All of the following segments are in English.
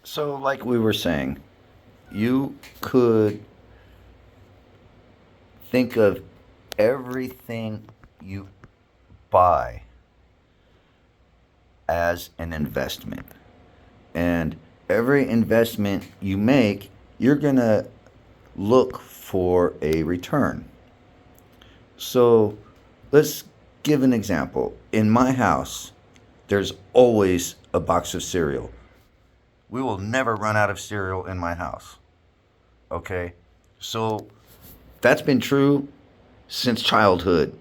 So, like we were saying, you could think of everything you buy as an investment. And every investment you make, you're going to look for a return. So, let's give an example. In my house, there's always a box of cereal. We will never run out of cereal in my house. Okay? So, that's been true since childhood.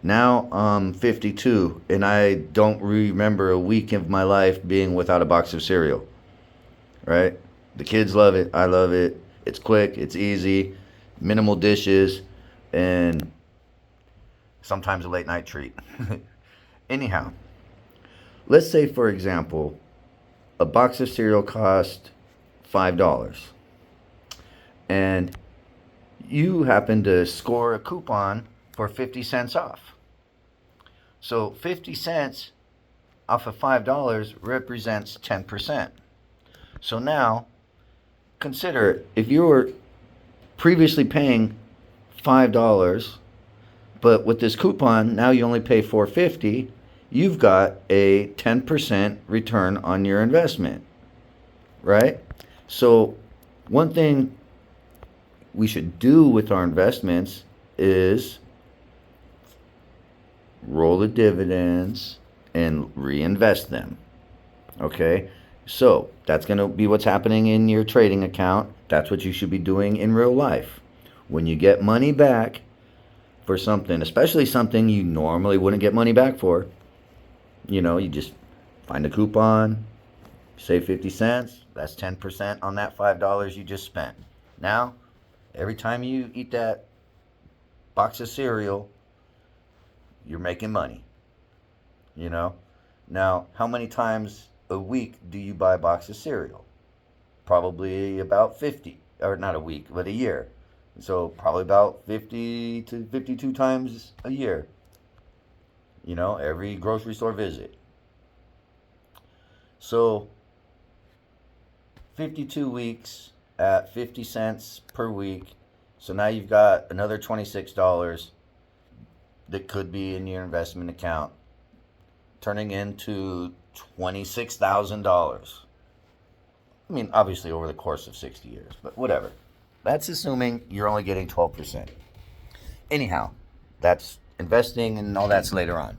Now I'm 52 and I don't remember a week of my life being without a box of cereal, right? The kids love it. I love it. It's quick, it's easy, minimal dishes, and sometimes a late night treat. Anyhow, let's say, for example, a box of cereal cost $5 and you happen to score a coupon for 50 cents off. So 50 cents off of $5 represents 10%. So now consider if you were previously paying $5, but with this coupon now you only pay 4.50, you've got a 10% return on your investment, right? So one thing we should do with our investments is roll the dividends and reinvest them. Okay? So that's going to be what's happening in your trading account. That's what you should be doing in real life. When you get money back for something, especially something you normally wouldn't get money back for, you just find a coupon, save 50 cents. That's 10% on that $5 you just spent. Now, every time you eat that box of cereal, you're making money. You know? Now, how many times a week do you buy a box of cereal? Probably about 50, or not a week, but a year. So, probably about 50 to 52 times a year. Every grocery store visit. So, 52 weeks at 50 cents per week. So now you've got another $26 that could be in your investment account, turning into $26,000. I mean, obviously over the course of 60 years, but whatever. That's assuming you're only getting 12%. Anyhow, that's investing and all that's later on.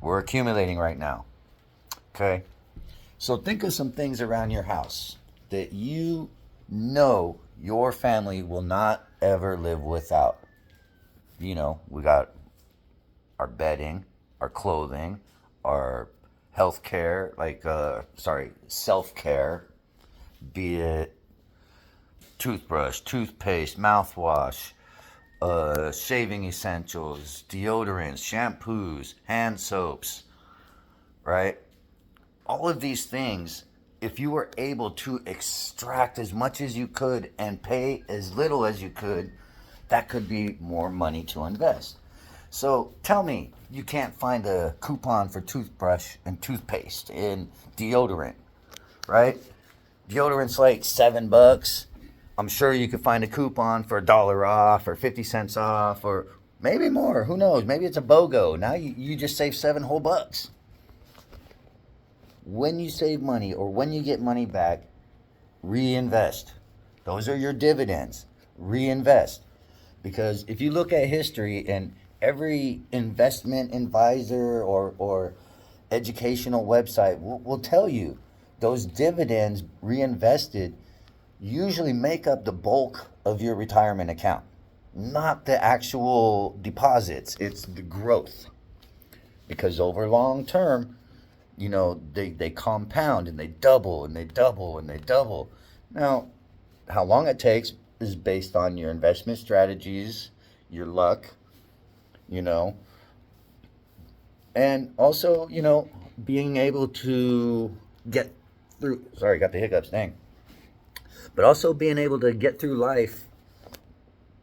We're accumulating right now. Okay? So think of some things around your house that you know your family will not ever live without. We got our bedding, our clothing, our health care, self care, be it toothbrush, toothpaste, mouthwash, shaving essentials, deodorants, shampoos, hand soaps, right? All of these things, if you were able to extract as much as you could and pay as little as you could, that could be more money to invest. So tell me, you can't find a coupon for toothbrush and toothpaste and deodorant, right? Deodorant's like $7. I'm sure you could find a coupon for $1 off or 50 cents off or maybe more. Who knows? Maybe it's a BOGO. Now you just save 7 whole bucks. When you save money or when you get money back, reinvest. Those are your dividends. Reinvest. Because if you look at history and every investment advisor or educational website will tell you those dividends reinvested usually make up the bulk of your retirement account, not the actual deposits. It's the growth. Because over long term, they compound and they double and they double and they double. Now, how long it takes is based on your investment strategies, your luck, and also, being able to get through. Sorry, got the hiccups, dang. But also being able to get through life,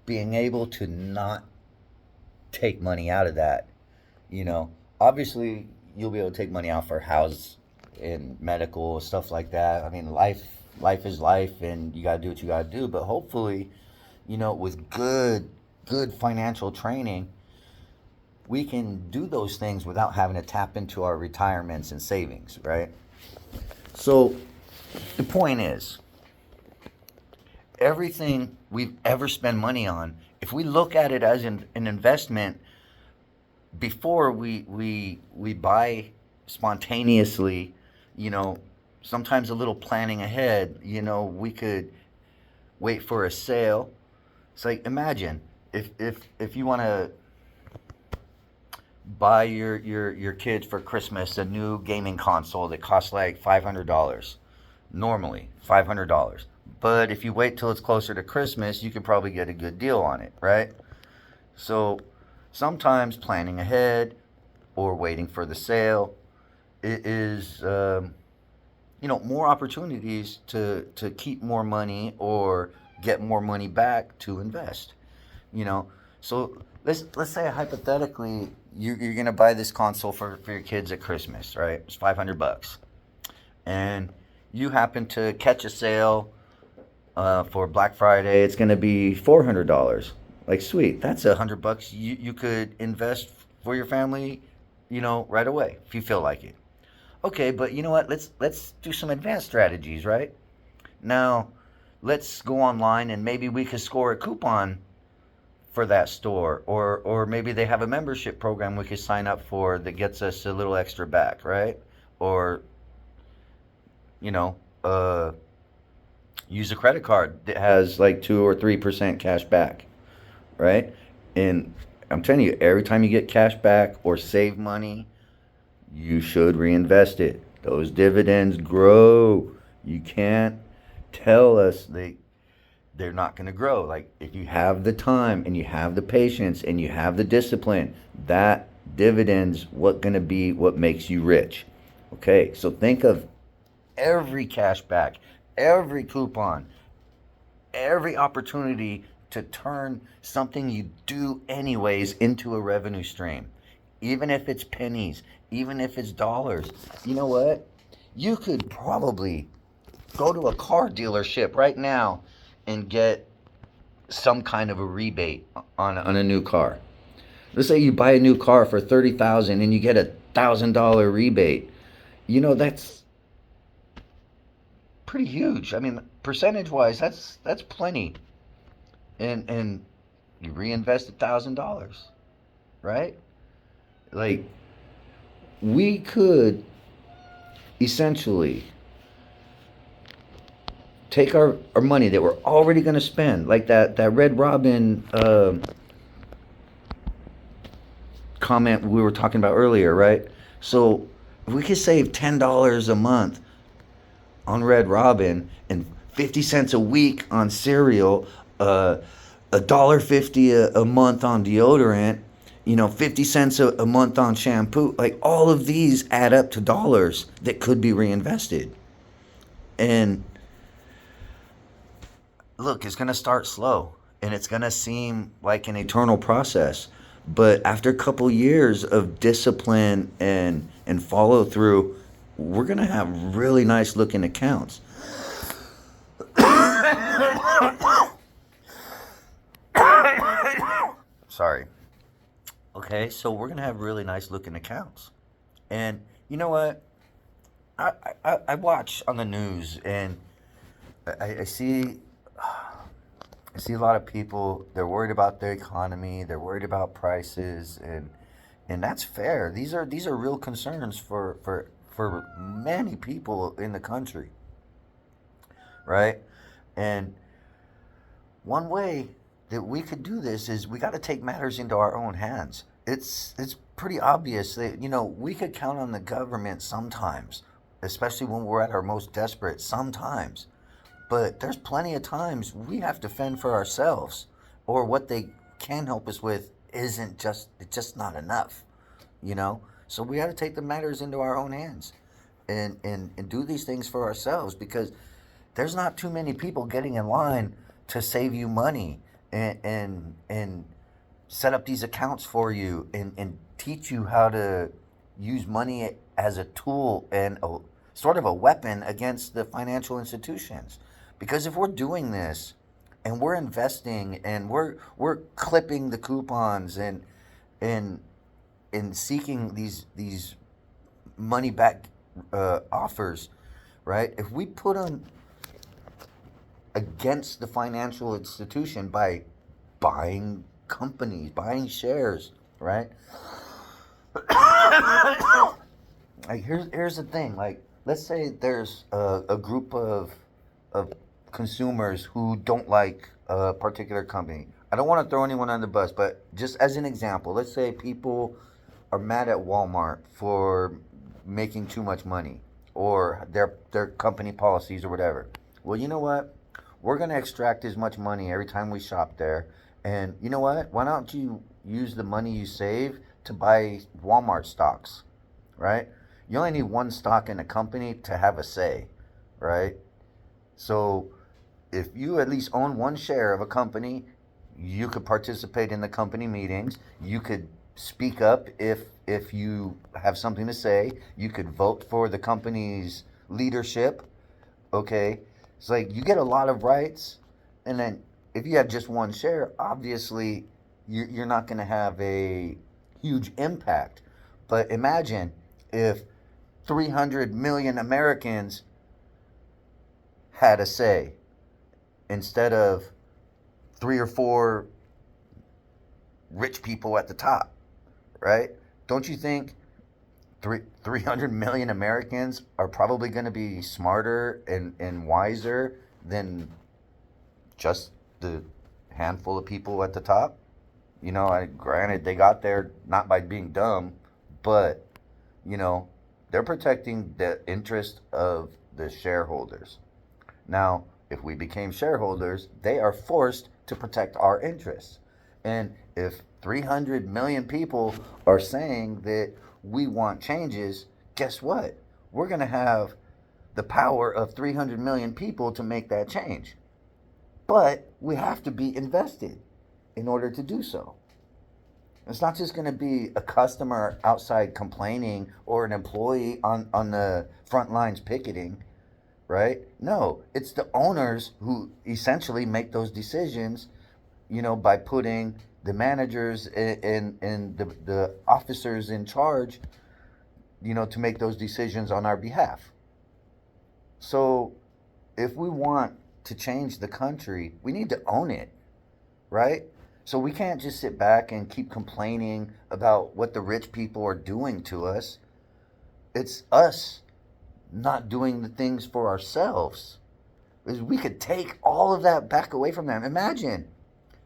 being able to not take money out of that. Obviously, you'll be able to take money out for house and medical stuff like that. I mean, life life is life, and you got to do what you got to do. But hopefully, with good financial training, we can do those things without having to tap into our retirements and savings, right? So the point is, everything we've ever spent money on, if we look at it as an investment, before we buy spontaneously, you know, sometimes a little planning ahead, we could wait for a sale. It's like, imagine if you want to buy your kids for Christmas a new gaming console that costs like $500, normally $500. But if you wait till it's closer to Christmas, you could probably get a good deal on it, right? So sometimes planning ahead or waiting for the sale is more opportunities to keep more money or get more money back to invest. So let's say hypothetically you're gonna buy this console for your kids at Christmas, right? It's $500, and you happen to catch a sale for Black Friday. It's gonna be $400. Like, sweet, that's $100 you could invest for your family, right away if you feel like it. Okay, but you know what? Let's do some advanced strategies, right? Now, let's go online and maybe we could score a coupon for that store, or maybe they have a membership program we could sign up for that gets us a little extra back, right? Or you know, uh, use a credit card that has like 2 or 3% cash back, right? And I'm telling you, every time you get cash back or save money, you should reinvest it. Those dividends grow. You can't tell us they're not going to grow. Like, if you have the time and you have the patience and you have the discipline, that dividends what going to be what makes you rich. Okay, so think of every cash back, every coupon, every opportunity to turn something you do anyways into a revenue stream. Even if it's pennies, even if it's dollars. You know what? You could probably go to a car dealership right now and get some kind of a rebate on a new car. Let's say you buy a new car for 30,000 and you get $1,000 rebate. That's pretty huge. I mean, percentage wise, that's plenty. And you reinvest $1,000, right? Like, we could essentially take our money that we're already going to spend, like that Red Robin comment we were talking about earlier, right? So if we could save $10 a month on Red Robin and 50 cents a week on cereal, $1.50 a month on deodorant, 50 cents a month on shampoo, like all of these add up to dollars that could be reinvested. And look, it's going to start slow and it's going to seem like an eternal process. But after a couple years of discipline and follow through, we're going to have really nice looking accounts. Sorry. Okay, so we're going to have really nice looking accounts. And you know what? I watch on the news and I see a lot of people. They're worried about their economy. They're worried about prices, and that's fair. These are real concerns for many people in the country, right? And one way that we could do this is we got to take matters into our own hands. It's pretty obvious that we could count on the government sometimes, especially when we're at our most desperate. Sometimes. But there's plenty of times we have to fend for ourselves, or what they can help us with it's just not enough. So we got to take the matters into our own hands and do these things for ourselves, because there's not too many people getting in line to save you money and set up these accounts for you and teach you how to use money as a tool and sort of a weapon against the financial institutions. Because if we're doing this and we're investing and we're clipping the coupons and and seeking these money back offers, right? If we put them against the financial institution by buying companies, buying shares, right? Like here's the thing. Like let's say there's a group of consumers who don't like a particular company. I don't want to throw anyone on the bus, but just as an example, let's say people are mad at Walmart for making too much money or their company policies or whatever. Well, you know what? We're going to extract as much money every time we shop there. And you know what? Why don't you use the money you save to buy Walmart stocks, right? You only need one stock in a company to have a say, right? So if you at least own one share of a company, you could participate in the company meetings. You could speak up if you have something to say. You could vote for the company's leadership. Okay, it's like you get a lot of rights, and then if you have just one share, obviously you're not going to have a huge impact. But imagine if 300 million Americans had a say instead of three or four rich people at the top, right? Don't you think 300 million Americans are probably going to be smarter and wiser than just the handful of people at the top? You know, granted, they got there not by being dumb, but, you know, they're protecting the interest of the shareholders. Now, if we became shareholders, they are forced to protect our interests. And if 300 million people are saying that we want changes, guess what? We're going to have the power of 300 million people to make that change. But we have to be invested in order to do so. It's not just going to be a customer outside complaining or an employee on the front lines picketing, right? No, it's the owners who essentially make those decisions, you know, by putting the managers and the officers in charge, you know, to make those decisions on our behalf. So if we want to change the country, we need to own it, right? So we can't just sit back and keep complaining about what the rich people are doing to us. It's us not doing the things for ourselves. We could take all of that back away from them.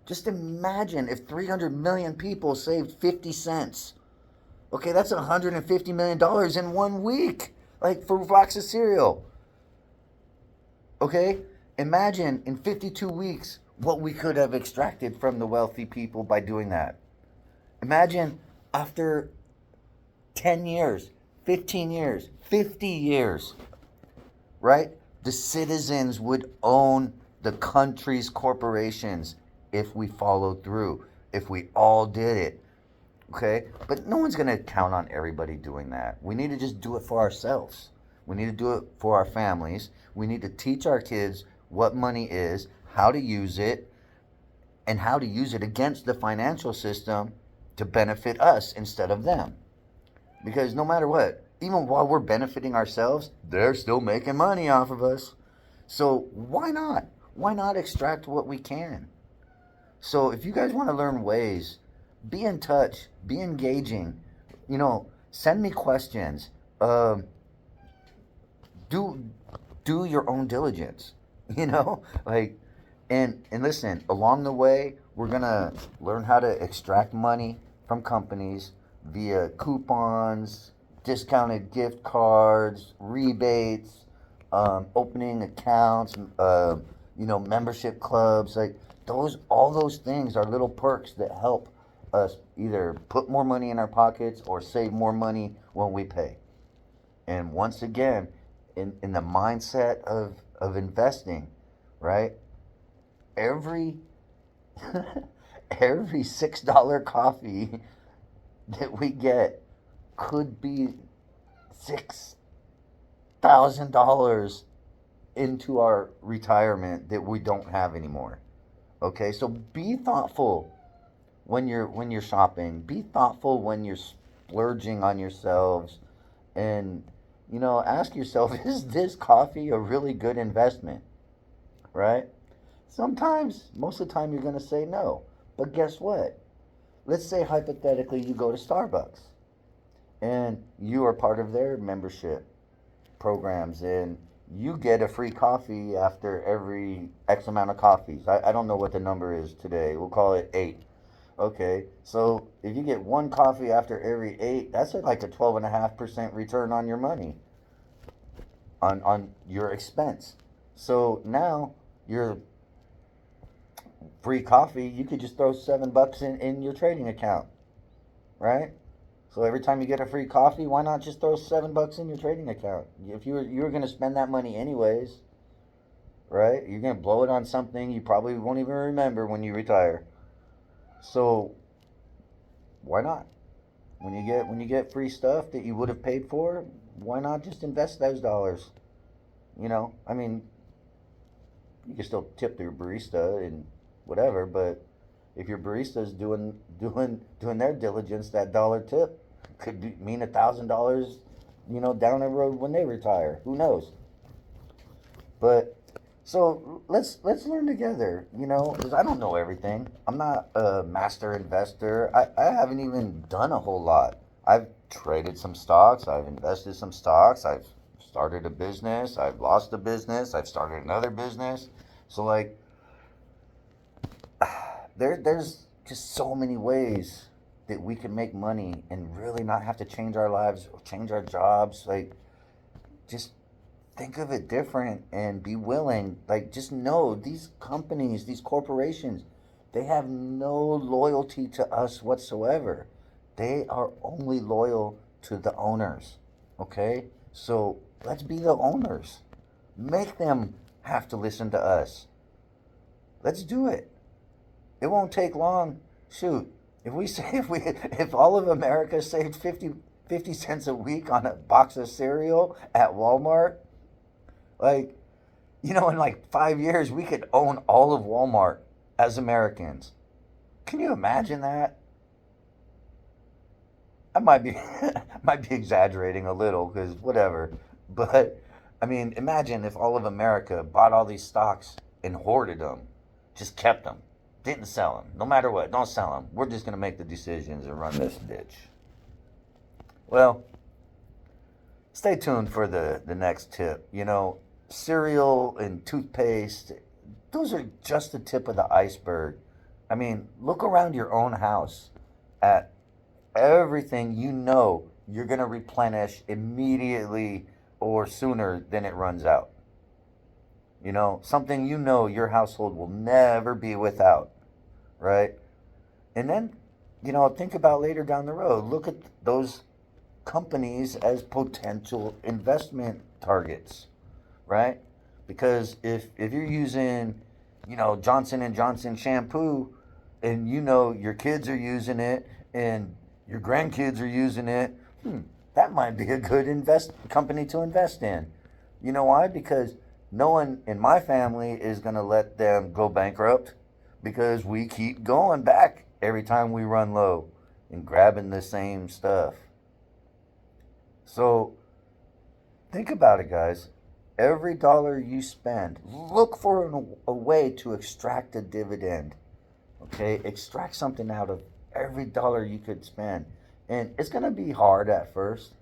Just imagine if 300 million people saved 50 cents. Okay, that's $150 million in 1 week, like for a box of cereal. Okay, imagine in 52 weeks what we could have extracted from the wealthy people by doing that. Imagine after 10 years, 15 years, 50 years, right? The citizens would own the country's corporations if we followed through, if we all did it. Okay? But no one's going to count on everybody doing that. We need to just do it for ourselves. We need to do it for our families. We need to teach our kids what money is, how to use it, and how to use it against the financial system to benefit us instead of them. Because no matter what, even while we're benefiting ourselves, they're still making money off of us. So why not? Why not extract what we can? So if you guys want to learn ways, be in touch, be engaging, you know, send me questions. Do your own diligence, you know, like, and listen, along the way, we're going to learn how to extract money from companies via coupons, discounted gift cards, rebates, opening accounts, you know, membership clubs, like all those things are little perks that help us either put more money in our pockets or save more money when we pay. And once again, in the mindset of investing, right? Every every $6 coffee that we get could be $1,000 into our retirement that we don't have anymore. Okay, so be thoughtful when you're shopping. Be thoughtful when you're splurging on yourselves, and ask yourself, is this coffee a really good investment? Right? Sometimes, most of the time, you're going to say no. But guess what? Let's say hypothetically you go to Starbucks and you are part of their membership programs, and you get a free coffee after every X amount of coffees. I don't know what the number is today. We'll call it 8. Okay, so if you get one coffee after every 8, that's like a 12.5% return on your money, on your expense. So now your free coffee, you could just throw $7 in your trading account, right? So every time you get a free coffee, why not just throw $7 in your trading account? If you were going to spend that money anyways, right? You're going to blow it on something you probably won't even remember when you retire. So why not? When you get free stuff that you would have paid for, why not just invest those dollars? I mean, you can still tip your barista and whatever, but if your barista's doing their diligence, that dollar tip could mean $1,000, down the road when they retire. Who knows? But so let's learn together, because I don't know everything. I'm not a master investor. I haven't even done a whole lot. I've traded some stocks. I've invested some stocks. I've started a business. I've lost a business. I've started another business. So like, there's just so many ways that we can make money and really not have to change our lives or change our jobs. Like, just think of it different and be willing. Like, just know these companies, these corporations, they have no loyalty to us whatsoever. They are only loyal to the owners. Okay? So let's be the owners. Make them have to listen to us. Let's do it. It won't take long. Shoot, if all of America saved 50 cents a week on a box of cereal at Walmart, like, in like 5 years we could own all of Walmart as Americans. Can you imagine that? I might be might be exaggerating a little, because whatever, but I mean, imagine if all of America bought all these stocks and hoarded them, just kept them, didn't sell them, no matter what. Don't sell them. We're just gonna make the decisions and run this bitch. Well, stay tuned for the next tip. Cereal and toothpaste, those are just the tip of the iceberg. I mean, look around your own house at everything you're going to replenish immediately or sooner than it runs out. Something your household will never be without, right? And then, think about later down the road. Look at those companies as potential investment targets, right? Because if you're using, Johnson and Johnson shampoo, and your kids are using it and your grandkids are using it, that might be a good company to invest in. You know why? Because no one in my family is going to let them go bankrupt, because we keep going back every time we run low and grabbing the same stuff. So think about it, guys. Every dollar you spend, look for a way to extract a dividend. Okay? Extract something out of every dollar you could spend. And it's going to be hard at first,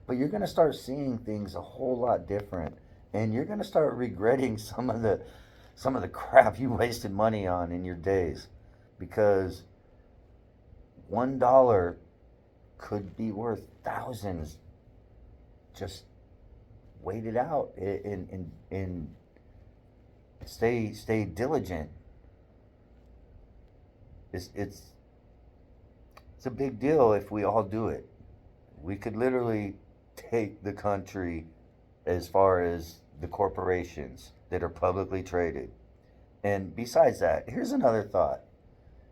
but you're going to start seeing things a whole lot different. And you're going to start regretting some of the crap you wasted money on in your days, because $1 could be worth thousands. Just wait it out and stay diligent. It's a big deal if we all do it. We could literally take the country as far as the corporations that are publicly traded. And besides that, here's another thought.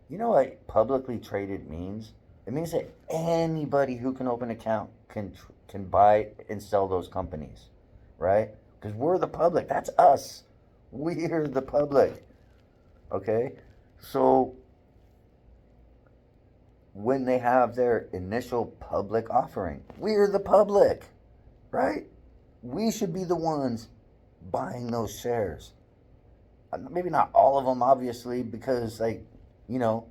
You know what publicly traded means? It means that anybody who can open an account can buy and sell those companies. right? Because we're the public. That's us. We're the public. Okay? So when they have their initial public offering, we're the public, right? We should be the ones buying those shares. Maybe not all of them, obviously, because, like, you know,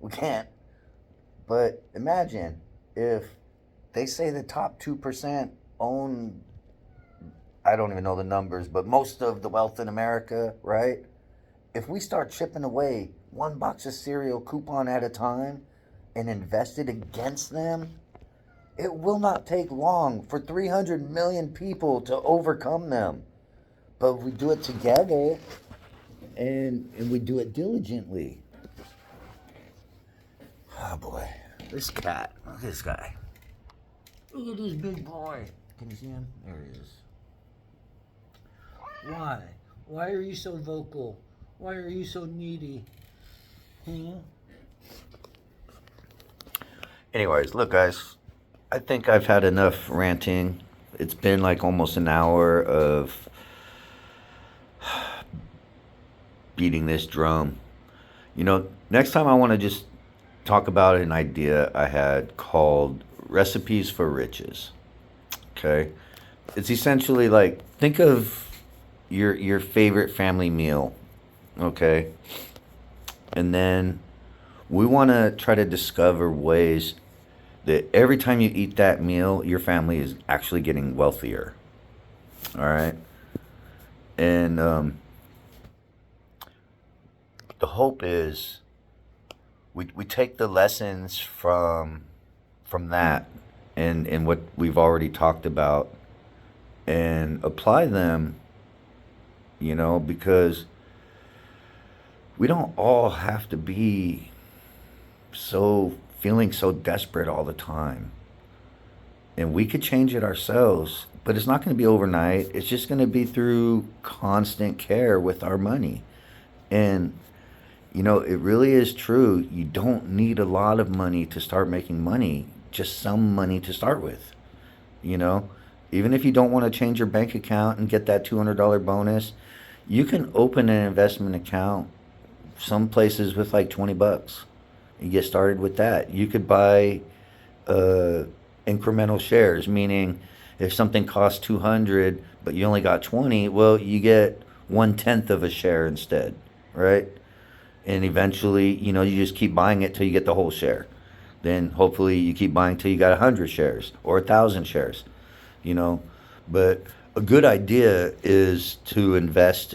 we can't. But imagine if they say the top 2% own, I don't even know the numbers, but most of the wealth in America, right? If we start chipping away one box of cereal coupon at a time and invest it against them, it will not take long for 300 million people to overcome them. But if we do it together and we do it diligently. Oh boy, this cat, look at this guy. Look at this big boy. Can you see him? There he is. Why? Why are you so vocal? Why are you so needy? Anyways, look, guys, I think I've had enough ranting. It's been like almost an hour of beating this drum. You know, next time I want to just talk about an idea I had called Recipes for Riches. Okay? It's essentially like, think of your favorite family meal, okay? And then we want to try to discover ways that every time you eat that meal, your family is actually getting wealthier. All right? And the hope is we take the lessons from that and what we've already talked about and apply them, you know, because we don't all have to be feeling so desperate all the time. And we could change it ourselves, but it's not going to be overnight. It's just going to be through constant care with our money. And you know, it really is true. You don't need a lot of money to start making money, just some money to start with. You know, even if you don't want to change your bank account and get that $200 bonus, you can open an investment account some places with like $20. You get started with that. You could buy incremental shares, meaning if something costs 200 but you only got 20, well, you get 1/10 of a share instead, right? And eventually, you know, you just keep buying it till you get the whole share. Then hopefully you keep buying till you got 100 shares or 1,000 shares, you know. But a good idea is to invest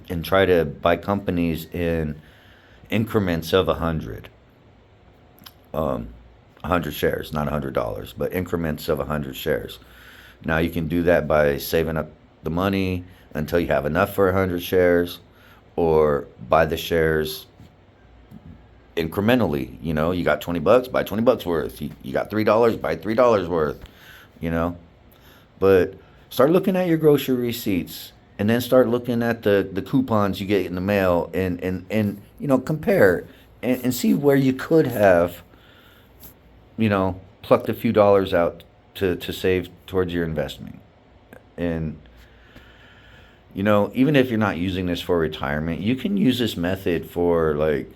and try to buy companies in increments of 100. 100 shares, not $100, but increments of 100 shares. Now you can do that by saving up the money until you have enough for 100 shares, or buy the shares incrementally. You know, you got $20, buy $20 worth. You got $3, buy $3 worth. You know, but start looking at your grocery receipts, and then start looking at the coupons you get in the mail, and you know, compare and see where you could have, you know, plucked a few dollars out to save towards your investment. And you know, even if you're not using this for retirement, you can use this method for like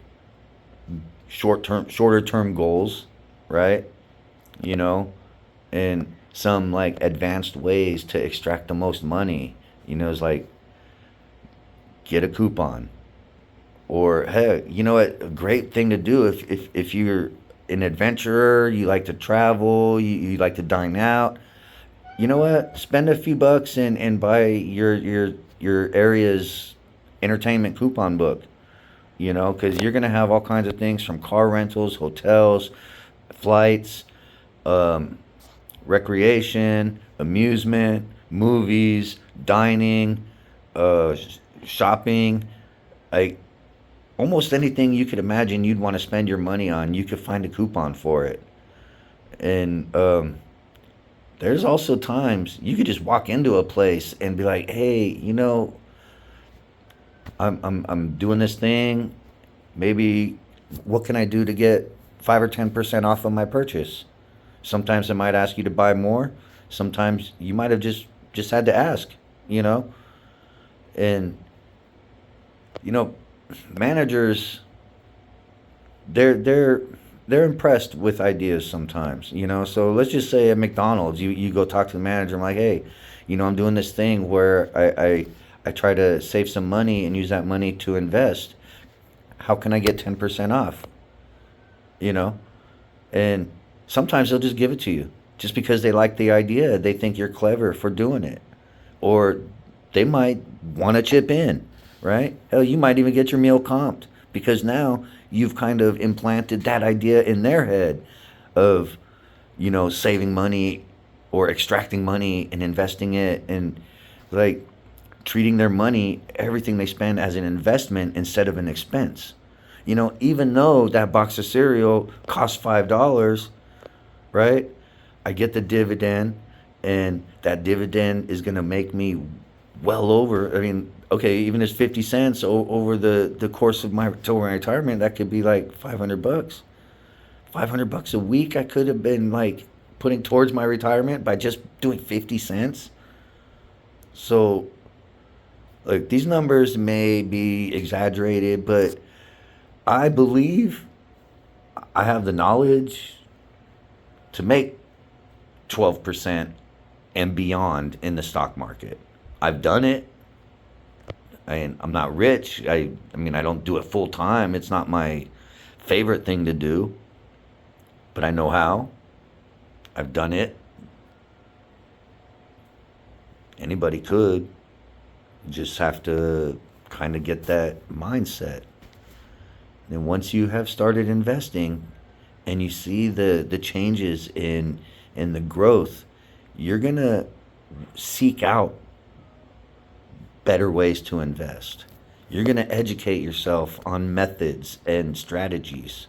shorter term goals, right? You know, and some like advanced ways to extract the most money. You know, it's like get a coupon, or hey, you know what? A great thing to do if you're an adventurer, you like to travel, you like to dine out. You know what? Spend a few bucks and buy your area's entertainment coupon book, you know, because you're going to have all kinds of things from car rentals, hotels, flights, recreation, amusement, movies, dining, shopping, like almost anything you could imagine you'd want to spend your money on, you could find a coupon for it. And there's also times you could just walk into a place and be like, hey, you know, I'm doing this thing. Maybe what can I do to get 5 or 10% off of my purchase? Sometimes I might ask you to buy more. Sometimes you might have just just had to ask, you know, and you know, managers, they're they're impressed with ideas sometimes, you know. So let's just say at McDonald's, you go talk to the manager. I'm like, hey, you know, I'm doing this thing where I try to save some money and use that money to invest. How can I get 10% off? You know, and sometimes they'll just give it to you just because they like the idea. They think you're clever for doing it, or they might want to chip in, right? Hell, you might even get your meal comped because now you've kind of implanted that idea in their head of, you know, saving money or extracting money and investing it, and like treating their money, everything they spend, as an investment instead of an expense. You know, even though that box of cereal costs $5, right? I get the dividend, and that dividend is going to make me well over. I mean, okay, even if it's 50 cents over the course of my till my retirement, that could be like $500. $500 a week I could have been like putting towards my retirement by just doing 50 cents. So, like, these numbers may be exaggerated, but I believe I have the knowledge to make 12% and beyond in the stock market. I've done it. I'm not rich. I mean, I don't do it full time. It's not my favorite thing to do, but I know how. I've done it. Anybody could. You just have to kind of get that mindset. And once you have started investing and you see the changes in the growth, you're going to seek out better ways to invest. You're going to educate yourself on methods and strategies.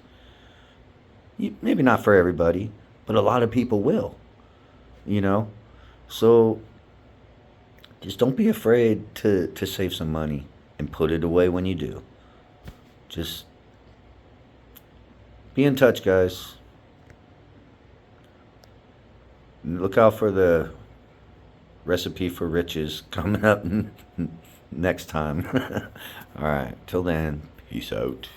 Maybe not for everybody, but a lot of people will, you know? So just don't be afraid to save some money and put it away when you do. Just be in touch, guys. Look out for the recipe for riches coming up next time. All right. Till then, peace out.